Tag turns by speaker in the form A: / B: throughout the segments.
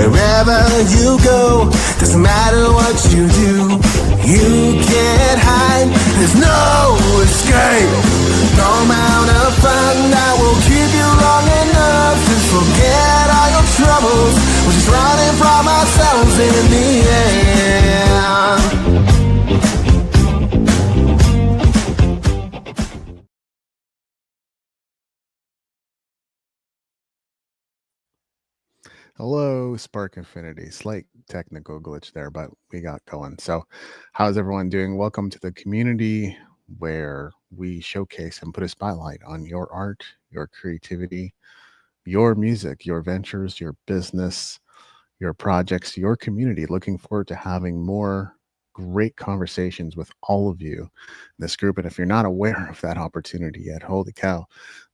A: Wherever you go, doesn't matter what you do, you can't hide, there's no escape. No amount of fun that will keep you long enough to forget all your troubles. We're just running from ourselves in the end.
B: Hello, Spark Infinity. Slight technical glitch there, but we got going. So, how's everyone doing? Welcome to the community where we showcase and put a spotlight on your art, your creativity, your music, your ventures, your business, your projects, your community. Looking forward to having more great conversations with all of you in this group. And if you're not aware of that opportunity yet, holy cow,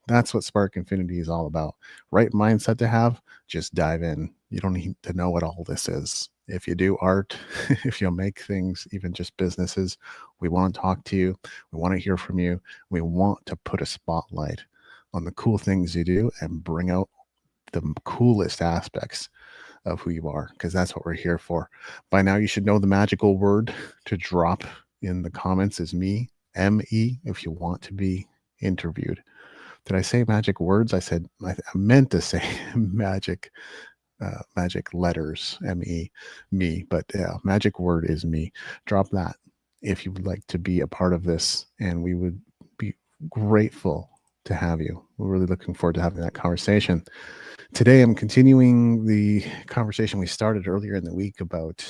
B: that's what Spark Infinity is all about. Right mindset to have, just dive in. You don't need to know what all this is. If you do art, if you make things, even just businesses, we want to talk to you. We want to hear from you. We want to put a spotlight on the cool things you do and bring out the coolest aspects of who you are, because that's what we're here for. By now, you should know the magical word to drop in the comments is me, M-E, if you want to be interviewed. Did I say magic words? I meant to say magic letters, M-E, me, but yeah, magic word is me. Drop that if you would like to be a part of this, and we would be grateful to have you. We're really looking forward to having that conversation. Today, I'm continuing the conversation we started earlier in the week about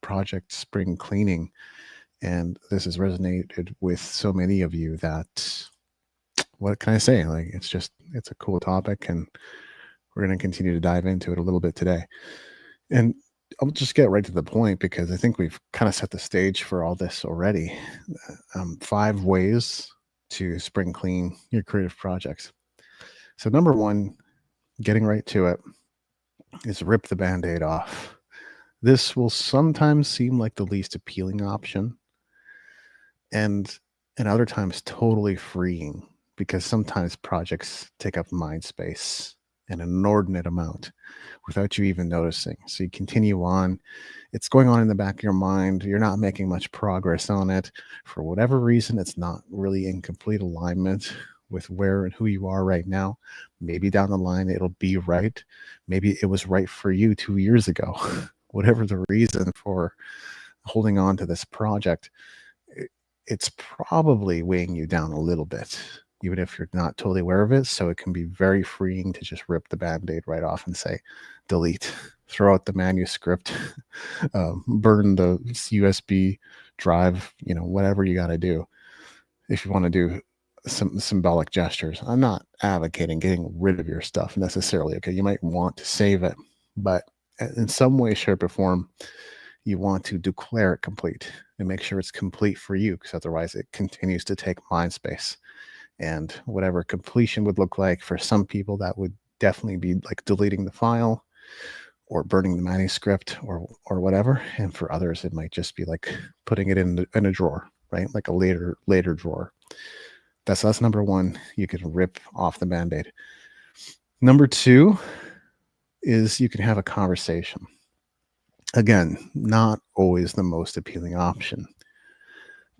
B: Project Spring Cleaning, and this has resonated with so many of you that, what can I say? Like, it's a cool topic, and we're going to continue to dive into it a little bit today. And I'll just get right to the point, because I think we've kind of set the stage for all this already. 5 ways to spring clean your creative projects. So number 1, getting right to it, is rip the Band-Aid off. This will sometimes seem like the least appealing option, and other times totally freeing, because sometimes projects take up mind space an inordinate amount without you even noticing. So you continue on. It's going on in the back of your mind. You're not making much progress on it. For whatever reason, it's not really in complete alignment with where and who you are right now. Maybe down the line, it'll be right. Maybe it was right for you 2 years ago. Whatever the reason for holding on to this project, it's probably weighing you down a little bit, even if you're not totally aware of it. So it can be very freeing to just rip the Band-Aid right off and say, delete, throw out the manuscript, burn the USB drive, whatever you got to do. If you want to do some symbolic gestures, I'm not advocating getting rid of your stuff necessarily. Okay, you might want to save it, but in some way, shape, or form, you want to declare it complete and make sure it's complete for you, because otherwise it continues to take mind space. And whatever completion would look like for some people, that would definitely be like deleting the file or burning the manuscript or whatever. And for others, it might just be like putting it in a drawer, right? Like a later drawer. That's number 1. You can rip off the Band-Aid. Number 2 is you can have a conversation. Again, not always the most appealing option,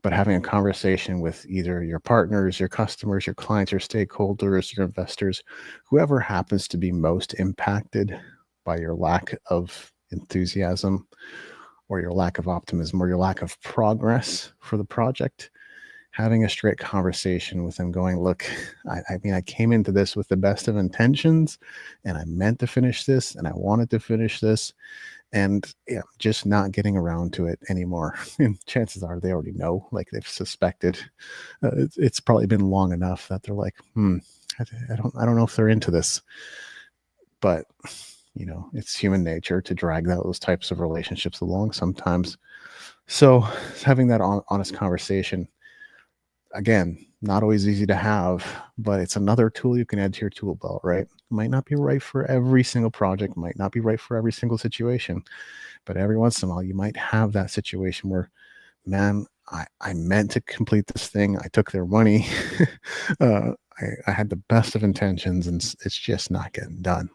B: but having a conversation with either your partners, your customers, your clients, your stakeholders, your investors, whoever happens to be most impacted by your lack of enthusiasm or your lack of optimism or your lack of progress for the project, having a straight conversation with them going, look, I came into this with the best of intentions, and I meant to finish this, and I wanted to finish this, and just not getting around to it anymore. And chances are they already know, like they've suspected. It's probably been long enough that they're like, I don't know if they're into this. But it's human nature to drag those types of relationships along sometimes. So having that honest conversation, again, not always easy to have, but it's another tool you can add to your tool belt, right? It might not be right for every single project, might not be right for every single situation, but every once in a while you might have that situation where, man, I meant to complete this thing. I took their money. I had the best of intentions, and it's just not getting done.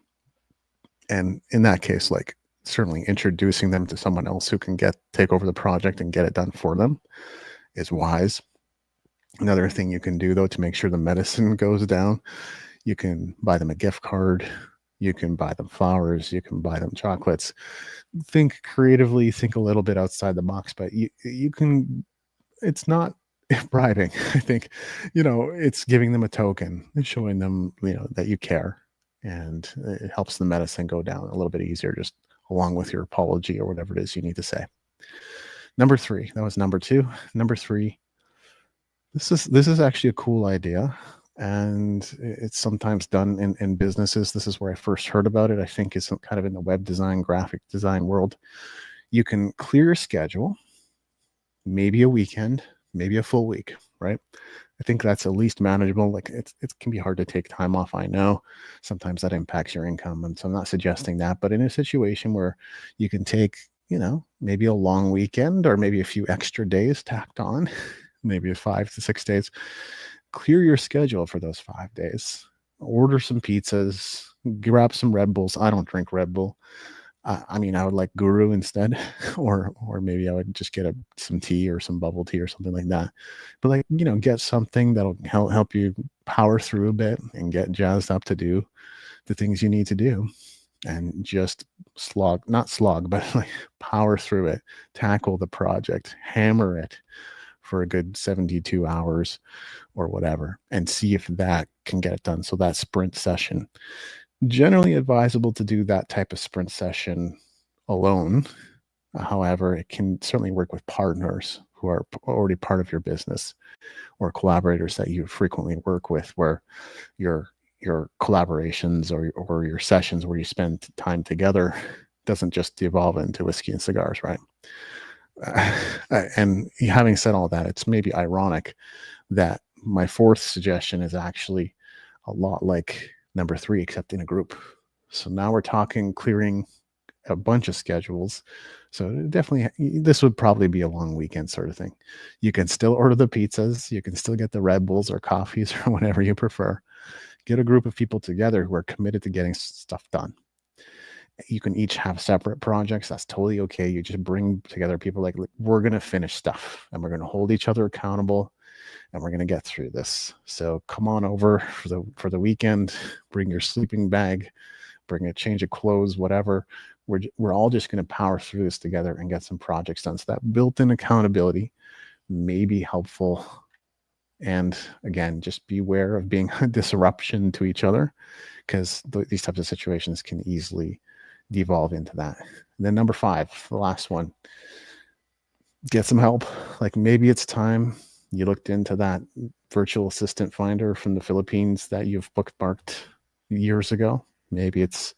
B: And in that case, like, certainly introducing them to someone else who can take over the project and get it done for them is wise. Another thing you can do, though, to make sure the medicine goes down, you can buy them a gift card, you can buy them flowers, you can buy them chocolates. Think creatively, think a little bit outside the box, but you can, it's not bribing. I think, it's giving them a token and showing them, that you care, and it helps the medicine go down a little bit easier, just along with your apology or whatever it is you need to say. Number 3, that was number 2. Number 3, this is actually a cool idea, and it's sometimes done in businesses. This is where I first heard about it. I think it's kind of in the web design, graphic design world. You can clear your schedule, maybe a weekend, maybe a full week, right? I think that's at least manageable. Like it can be hard to take time off. I know sometimes that impacts your income. And so I'm not suggesting that, but in a situation where you can take, maybe a long weekend or maybe a few extra days tacked on, maybe 5 to 6 days, clear your schedule for those 5 days, order some pizzas, grab some Red Bulls. I don't drink Red Bull. I would like Guru instead, or maybe I would just get some tea or some bubble tea or something like that. But get something that'll help you power through a bit and get jazzed up to do the things you need to do, and just not slog, but power through it, tackle the project, hammer it for a good 72 hours or whatever, and see if that can get it done. So that sprint session, generally advisable to do that type of sprint session alone. However, it can certainly work with partners who are already part of your business, or collaborators that you frequently work with, where your collaborations or your sessions where you spend time together doesn't just devolve into whiskey and cigars, right? And having said all that, it's maybe ironic that my 4th suggestion is actually a lot like number 3, except in a group. So now we're talking clearing a bunch of schedules. So definitely, this would probably be a long weekend sort of thing. You can still order the pizzas. You can still get the Red Bulls or coffees or whatever you prefer. Get a group of people together who are committed to getting stuff done. You can each have separate projects. That's totally okay. You just bring together people like we're going to finish stuff, and we're going to hold each other accountable, and we're going to get through this. So come on over for the weekend. Bring your sleeping bag, bring a change of clothes, whatever. We're all just going to power through this together and get some projects done. So that built-in accountability may be helpful. And again, just beware of being a disruption to each other, because these types of situations can easily devolve into that. And then number 5, the last one, get some help. Like maybe it's time you looked into that virtual assistant finder from the Philippines that you've bookmarked years ago. Maybe it's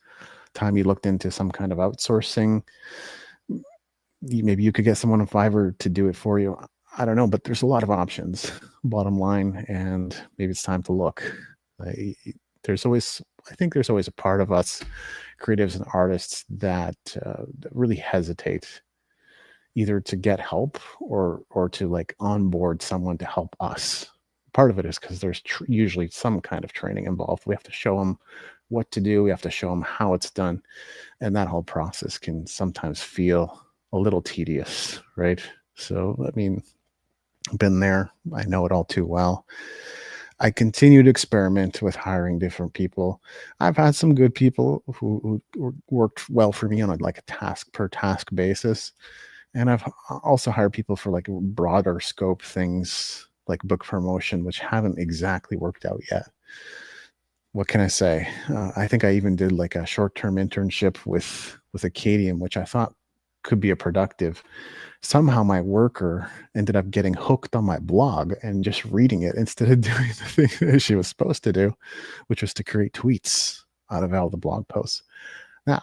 B: time you looked into some kind of outsourcing. Maybe you could get someone on Fiverr to do it for you. I don't know, but there's a lot of options, bottom line, and maybe it's time to look. I think there's always a part of us, creatives and artists, that really hesitate either to get help or to onboard someone to help us. Part of it is because there's usually some kind of training involved. We have to show them what to do. We have to show them how it's done. And that whole process can sometimes feel a little tedious, right? So, been there. I know it all too well. I continue to experiment with hiring different people. I've had some good people who worked well for me on a task per task basis. And I've also hired people for broader scope things like book promotion, which haven't exactly worked out yet. What can I say? I think I even did a short-term internship with Acadium, which I thought could be a productive. Somehow my worker ended up getting hooked on my blog and just reading it instead of doing the thing that she was supposed to do, which was to create tweets out of all the blog posts. Now,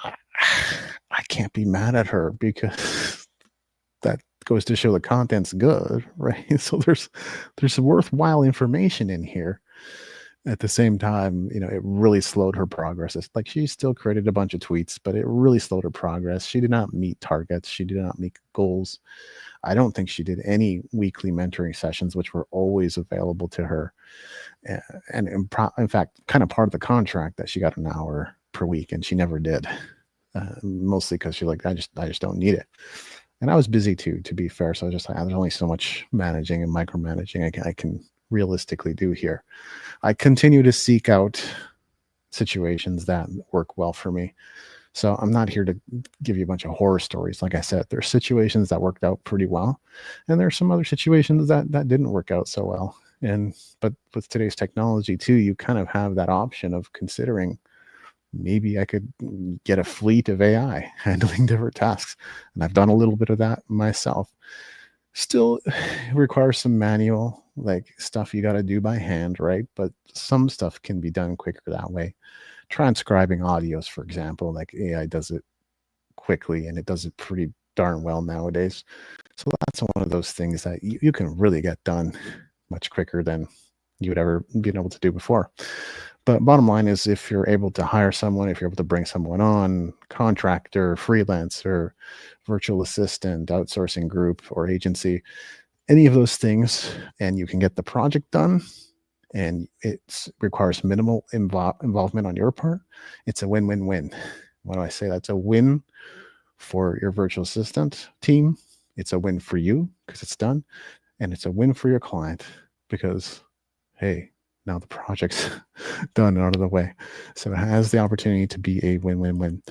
B: I can't be mad at her because that goes to show the content's good, right? So there's some worthwhile information in here. At the same time, it really slowed her progress. It's she still created a bunch of tweets, but it really slowed her progress. She did not meet targets. She did not meet goals. I don't think she did any weekly mentoring sessions, which were always available to her. And in fact, kind of part of the contract that she got an hour per week, and she never did. mostly because she's like, I just don't need it. And I was busy too, to be fair. So I was just like, there's only so much managing and micromanaging I can realistically do here. I continue to seek out situations that work well for me. So I'm not here to give you a bunch of horror stories. Like I said, there's situations that worked out pretty well, and there's some other situations that didn't work out so well. But with today's technology too, you kind of have that option of considering, maybe I could get a fleet of AI handling different tasks. And I've done a little bit of that myself. Still requires some manual, like stuff you got to do by hand, right? But some stuff can be done quicker that way. Transcribing audios, for example, like AI does it quickly, and it does it pretty darn well nowadays. So that's one of those things that you can really get done much quicker than you would ever been able to do before. But bottom line is, if you're able to hire someone, if you're able to bring someone on, contractor, freelancer, virtual assistant, outsourcing group, or agency, any of those things, and you can get the project done, and it requires minimal involvement on your part, it's a win-win-win. Why do I say that's a win for your virtual assistant team? It's a win for you because it's done, and it's a win for your client because, hey, now the project's done and out of the way. So it has the opportunity to be a win-win-win.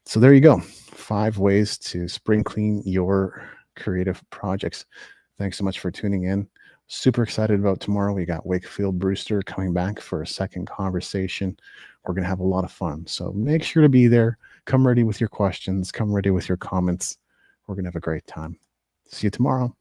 B: So there you go. 5 ways to spring clean your creative projects. Thanks so much for tuning in. Super excited about tomorrow. We got Wakefield Brewster coming back for a second conversation. We're going to have a lot of fun. So make sure to be there. Come ready with your questions. Come ready with your comments. We're going to have a great time. See you tomorrow.